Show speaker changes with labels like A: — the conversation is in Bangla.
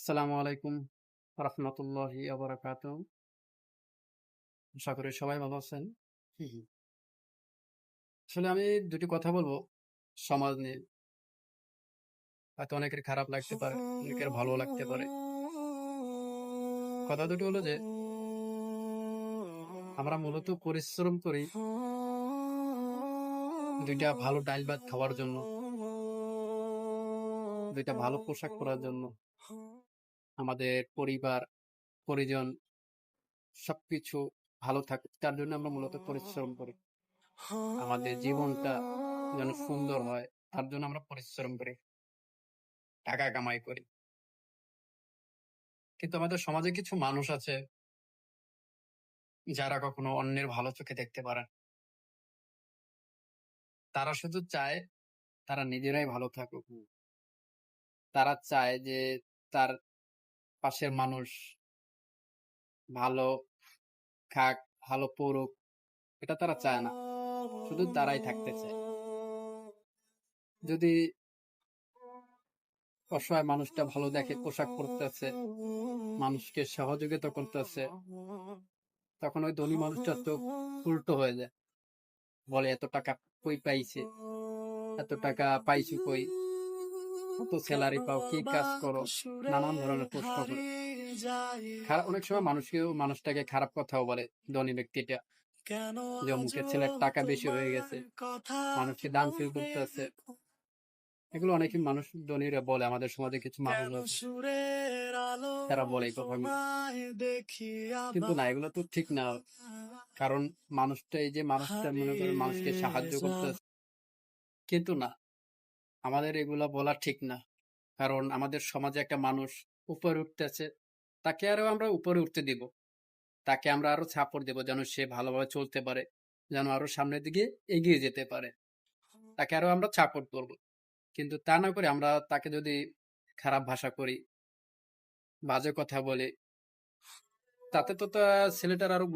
A: আসসালামু আলাইকুম রাহমাতুল্লাহি ওয়া বারাকাতুহু। আশা করি সবাই ভালো আছেন। হুম, হুম। আসলে আমি ২ টি কথা বলবো সমাজ নিয়ে। হয়তো অনেকের খারাপ লাগতে পারে, অনেকের ভালো লাগতে পারে। কথা দুটো হলো যে আমরা মূলত পরিশ্রম করি ২ টা ভালো ডাইল ভাত খাওয়ার জন্য, ২ টা ভালো পোশাক পরার জন্য। আমাদের পরিবার, পরিজন সবকিছু ভালো থাকুক তার জন্য আমরা মূলত পরিশ্রম করি। আমাদের জীবনটা যেন সুন্দর হয় তার জন্য আমরা পরিশ্রম করি, টাকা কামাই করি। কিন্তু আমাদের সমাজে কিছু মানুষ আছে যারা কখনো অন্যের ভালো চোখে দেখতে পারে না। তারা শুধু চায় তারা নিজেরাই ভালো থাকুক। তারা চায় যে তার পাশের মানুষ ভালো খাক, ভালো পড়ুক। এটা তারা চায় না। শুধু তারাই থাকতে চায়। যদি অসহায় মানুষটা ভালো দেখে পোশাক পরতেছে, মানুষকে সহযোগিতা করতেছে, তখন ওই ধনী মানুষটার চোখ উল্টো হয়ে যায়। বলে এত টাকা কই পাইছে? এত টাকা পাইছো কই? কত সেলারি পাও? কি কাজ করো? নানান ধরনের প্রশ্ন করে। অনেক সময় মানুষটাকে খারাপ কথাও বলে ধনী ব্যক্তিটা। যে অমুকের ছেলের টাকা বেশি হয়ে গেছে। মানুষকে দানশীল করতেছে। এগুলো অনেকেই মানুষ ধনীরা বলে আমাদের সমাজে কিছু মানুষ আছে। তারা বলে এই কথাগুলো। কিন্তু না এগুলো তো ঠিক না। কারণ এই যে মানুষটা মনে করেন মানুষকে সাহায্য করতেছে। কিন্তু না আমাদের এগুলা বলা ঠিক না। কারণ আমাদের সমাজে একটা মানুষ উপরে উঠতেছে, তাকে আরো আমরা উপরে উঠতে দিব। তাকে আমরা আরো সাপোর্ট দেব যেন সে ভালোভাবে চলতে পারে, যেন আরো সামনের দিকে এগিয়ে যেতে পারে। তাকে আরো আমরা সাপোর্ট করব। কিন্তু তা না করে আমরা তাকে যদি খারাপ ভাষা করি, বাজে কথা বলি, তাতে তো ছেলেটার আরো